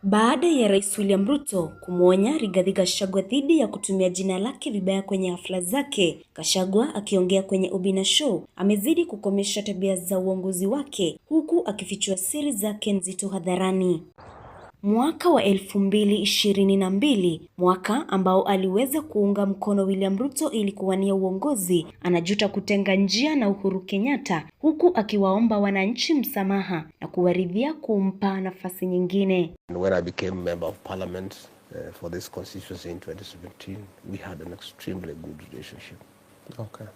Baada ya Rais William Ruto kumwonya Rigathi Gachagua dhidi ya kutumia jina lake vibaya kwenye hafla zake, Gachagua akiongea kwenye Obina Show amezidi kukomesha tabia za uongozi wake huku akifichua siri zake nzito hadharani. Mwaka wa 2022, mwaka ambao aliweza kuunga mkono William Ruto ili kuwania uongozi, anajuta kutenga njia na Uhuru Kenyatta huku akiwaomba wananchi msamaha na kuwaridhia kumpa nafasi nyingine. When I became member of parliament for this constituency in 2017, we had an extremely good relationship. Okay.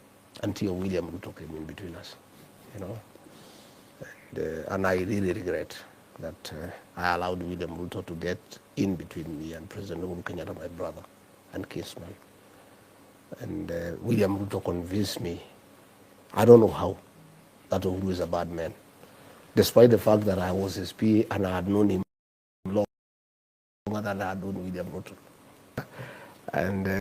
Until William Ruto came in between us, you know. And I really regret that I allowed William Ruto to get in between me and President Uhuru Kenyatta, my brother and kinsman. And William Ruto convinced me, I don't know how, that Uhuru is a bad man. Despite the fact that I was his PA and I had known him longer than I had known William Ruto. And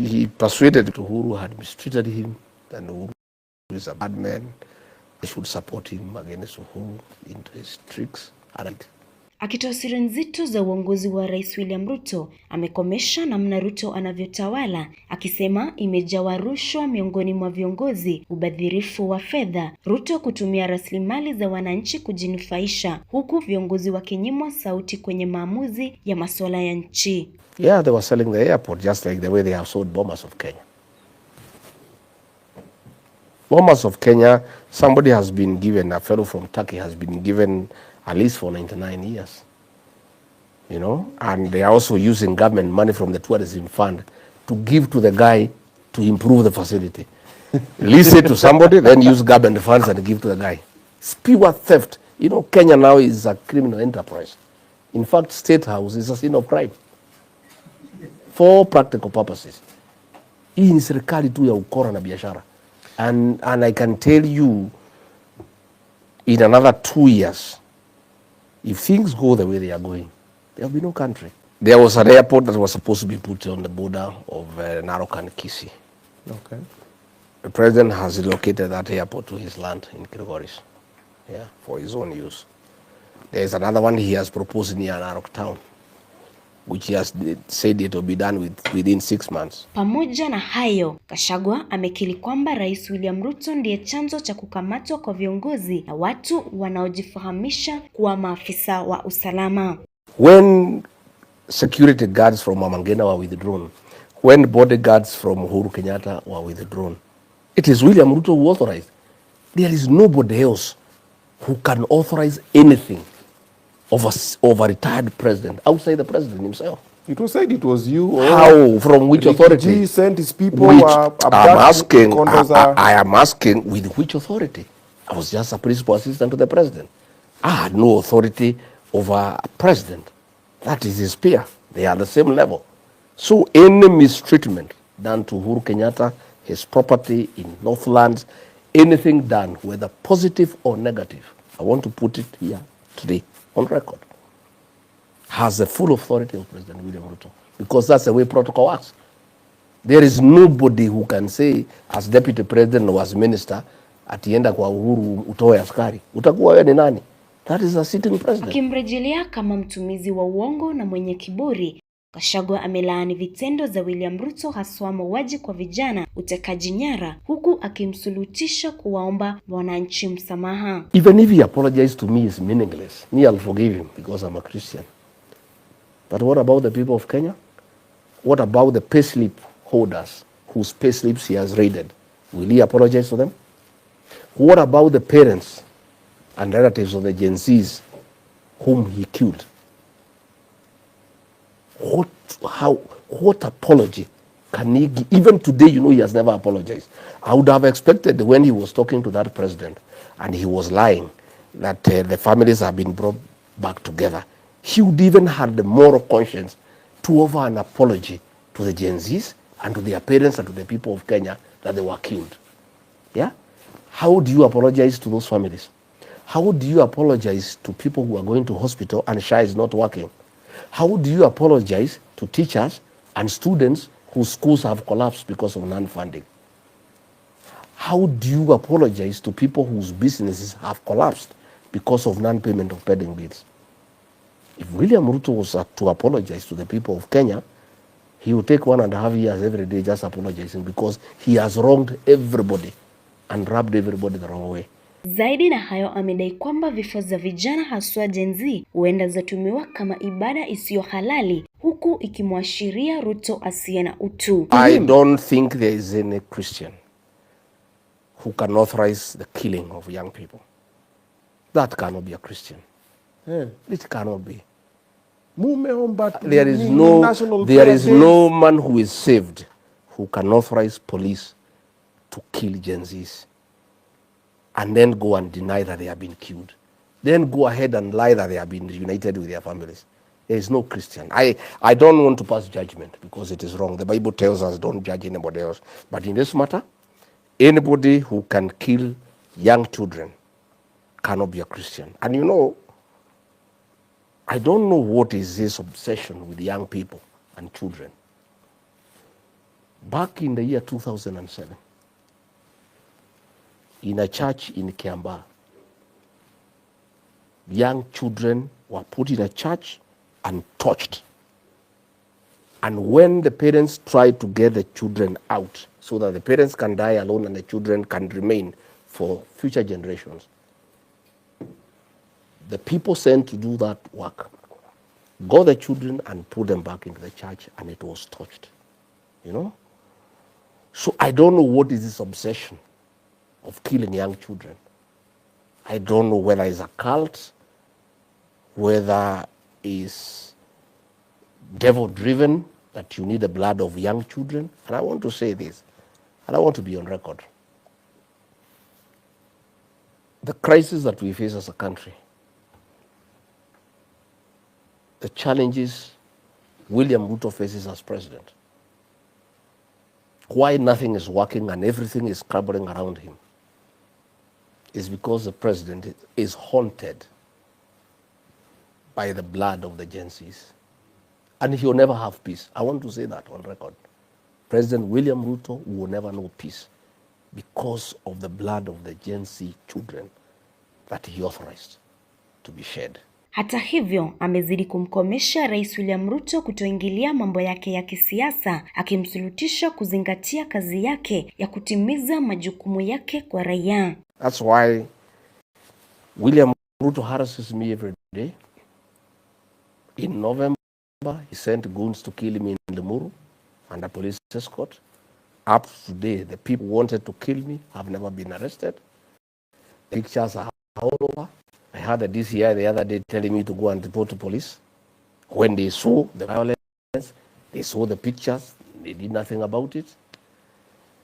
he persuaded Uhuru had mistreated him, and Uhuru is a bad man. I should support him against Uhuru into his tricks. Akitoa siri nzito za uongozi wa Rais William Ruto, amekomesha namna Ruto anavyotawala, akisema imejawa rushwa miongoni mwa viongozi, ubadhirifu wa fedha, Ruto kutumia rasilimali za wananchi kujinufaisha, huku viongozi wakinyimwa sauti kwenye maamuzi ya masuala ya nchi. Yeah, they were selling the airport just like the way they have sold Bomas of Kenya. Bomas of Kenya, somebody has been given, a fellow from Turkey has been given a lease for 99 years. You know, and they are also using government money from the tourism fund to give to the guy to improve the facility. Lease it to somebody, then use government funds and give to the guy. It's pure theft. You know, Kenya now is a criminal enterprise. In fact, State House is a sin of crime. For practical purposes. Hii ni serikali tu ya ukora na biashara. And I can tell you, in another 2 years, if things go the way they are going, there will be no country. There was an airport that was supposed to be put on the border of Narok and Kisii. Okay. The president has relocated that airport to his land in Kilgoris, yeah, for his own use. There is another one he has proposed near Narok town, which he has said it will be done within 6 months. Pamoja na hayo, Gachagua amekiri kwamba Rais William Ruto ndiye chanzo cha kukamatwa kwa viongozi na watu wanaojifahamisha kuwa maafisa wa usalama. When security guards from Amangena were withdrawn, when bodyguards from Uhuru Kenyatta were withdrawn, it is William Ruto who authorized. There is nobody else who can authorize anything of a retired president outside the president himself. It was said it was you. Or how? From which authority? He sent his people. Which I am asking with which authority? I was just a principal assistant to the president. I had no authority over a president. That is his peer. They are the same level. So any mistreatment done to Uhuru Kenyatta, his property in Northlands, anything done, whether positive or negative, I want to put it here today on record, has the full authority of President William Ruto, because that's the way protocol works. There is nobody who can say as deputy president or as minister, atienda kwa Uhuru utoe askari. Utakuwa wewe ni nani? That is a sitting president. Akimrejelea kama mtumizi wa uongo na mwenye kiburi, Gachagua amelaani vitendo za William Ruto, haswa mauaji kwa vijana, utekaji nyara, huku akimsulutisha kuwaomba wananchi msamaha. Even if he apologized to me, is meaningless. Me, I'll forgive him because I'm a Christian. But what about the people of Kenya? What about the payslip holders whose payslips he has raided? Will he apologize to them? What about the parents and relatives of the Gen Zs whom he killed? What apology can he give? Even today, you know, he has never apologized. I would have expected when he was talking to that president and he was lying that the families have been brought back together, he would even have the moral conscience to offer an apology to the Gen Zs and to their parents and to the people of Kenya that they were killed. Yeah? How do you apologize to those families? How do you apologize to people who are going to hospital and SHA is not working? How do you apologize to teachers and students whose schools have collapsed because of non-funding? How do you apologize to people whose businesses have collapsed because of non-payment of pending bills? If William Ruto was to apologize to the people of Kenya, he would take 1.5 years every day just apologizing, because he has wronged everybody and rubbed everybody the wrong way. Zaidi na hayo, amedai kwamba vifo za vijana haswa Gen Z huenda zatumiwa kama ibada isiyo halali, huku ikimwashiria Ruto asiye na utu. I don't think there is any Christian who can authorize the killing of young people. That cannot be a Christian. It cannot be. There is no man who is saved who can authorize police to kill Gen Zs and then go and deny that they have been killed. Then go ahead and lie that they have been reunited with their families. There is no Christian. I don't want to pass judgment because it is wrong. The Bible tells us don't judge anybody else. But in this matter, anybody who can kill young children cannot be a Christian. And you know, I don't know what is this obsession with young people and children. Back in the year 2007, in a church in Kiambaa, young children were put in a church and tortured. And when the parents tried to get the children out so that the parents can die alone and the children can remain for future generations, the people sent to do that work got the children and put them back into the church, and it was tortured. You know? So I don't know what is this obsession of killing young children. I don't know whether it's a cult, whether it's devil-driven, that you need the blood of young children. And I want to say this, and I want to be on record. The crisis that we face as a country, the challenges William Ruto faces as president, why nothing is working and everything is crumbling around him, is because the president is haunted by the blood of the Gen Zs. And he will never have peace. I want to say that on record. President William Ruto will never know peace because of the blood of the Gen Z children that he authorized to be shed. Hata hivyo, amezidi kumkomesha Rais William Ruto kutoingilia mambo yake ya kisiasa, akimsulutisha kuzingatia kazi yake ya kutimiza majukumu yake kwa raia. That's why William Ruto harasses me every day. In November, he sent goons to kill me in Limuru under police escort. Up to today, the people who wanted to kill me have never been arrested. The pictures are all over. I had a DCI the other day telling me to go and report to police. When they saw the violence, they saw the pictures, they did nothing about it.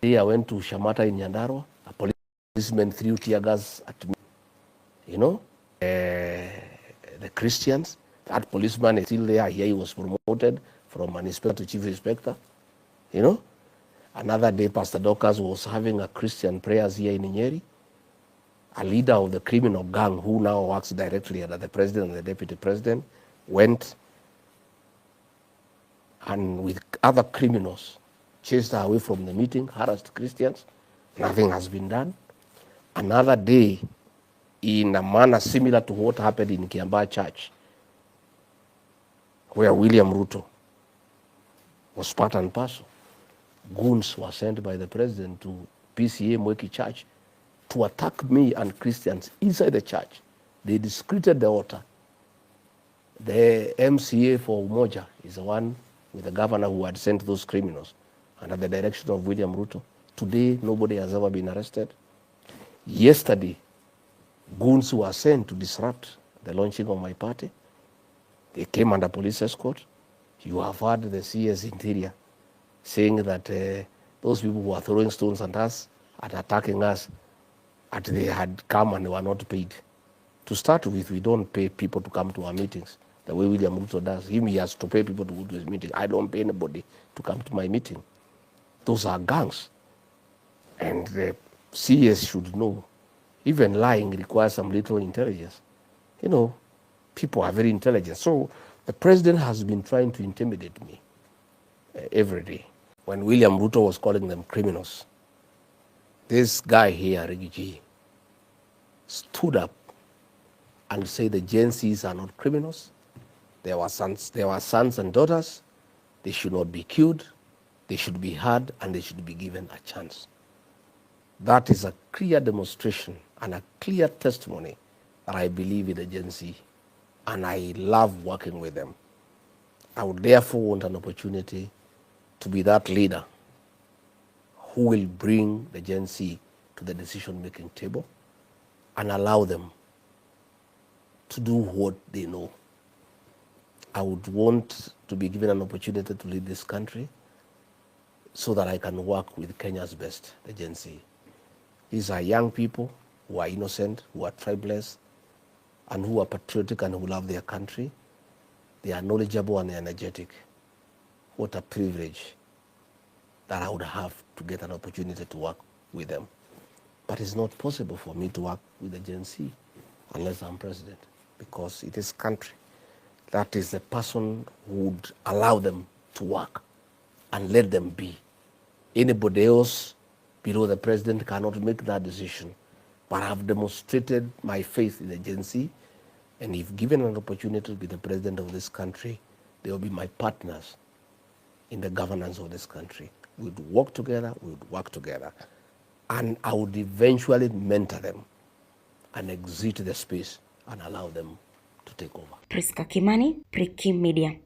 Today I went to Shamata in Nyandarua. A policeman threw tear gas at me. You know, the Christians. That policeman is still there. Here he was promoted from an inspector to chief inspector. You know, another day Pastor Dorcas was having a Christian prayers here in Nyeri. A leader of the criminal gang who now works directly under the president and the deputy president went and with other criminals chased her away from the meeting, harassed Christians. Nothing has been done. Another day, in a manner similar to what happened in Kiambaa Church, where William Ruto was part and parcel, goons were sent by the president to PCA Mweki Church to attack me and Christians inside the church. They desecrated the altar. The MCA for Umoja is the one with the governor who had sent those criminals under the direction of William Ruto. Today, nobody has ever been arrested. Yesterday, goons were sent to disrupt the launching of my party. They came under police escort. You have heard the CS Interior saying that those people who are throwing stones at us and attacking us, that they had come and were not paid. To start with, we don't pay people to come to our meetings the way William Ruto does. He has to pay people to go to his meeting. I don't pay anybody to come to my meeting. Those are gangs. And the CS should know. Even lying requires some little intelligence. You know, people are very intelligent. So the president has been trying to intimidate me every day. When William Ruto was calling them criminals, this guy here, Rigiji, stood up and said the Gen Zs are not criminals. They were sons and daughters. They should not be killed. They should be heard, and they should be given a chance. That is a clear demonstration and a clear testimony that I believe in the Gen Z, and I love working with them. I would therefore want an opportunity to be that leader who will bring the Gen Z to the decision-making table and allow them to do what they know. I would want to be given an opportunity to lead this country so that I can work with Kenya's best, the Gen Z. These are young people who are innocent, who are tribeless, and who are patriotic and who love their country. They are knowledgeable and energetic. What a privilege that I would have to get an opportunity to work with them. But it's not possible for me to work with the Gen Z unless I'm president, because it is country. That is the person who would allow them to work and let them be. Anybody else below the president cannot make that decision. But I have demonstrated my faith in the Gen Z, and if given an opportunity to be the president of this country, they will be my partners in the governance of this country. We would work together, and I would eventually mentor them and exit the space and allow them to take over. Priska Kimani, Priki Media.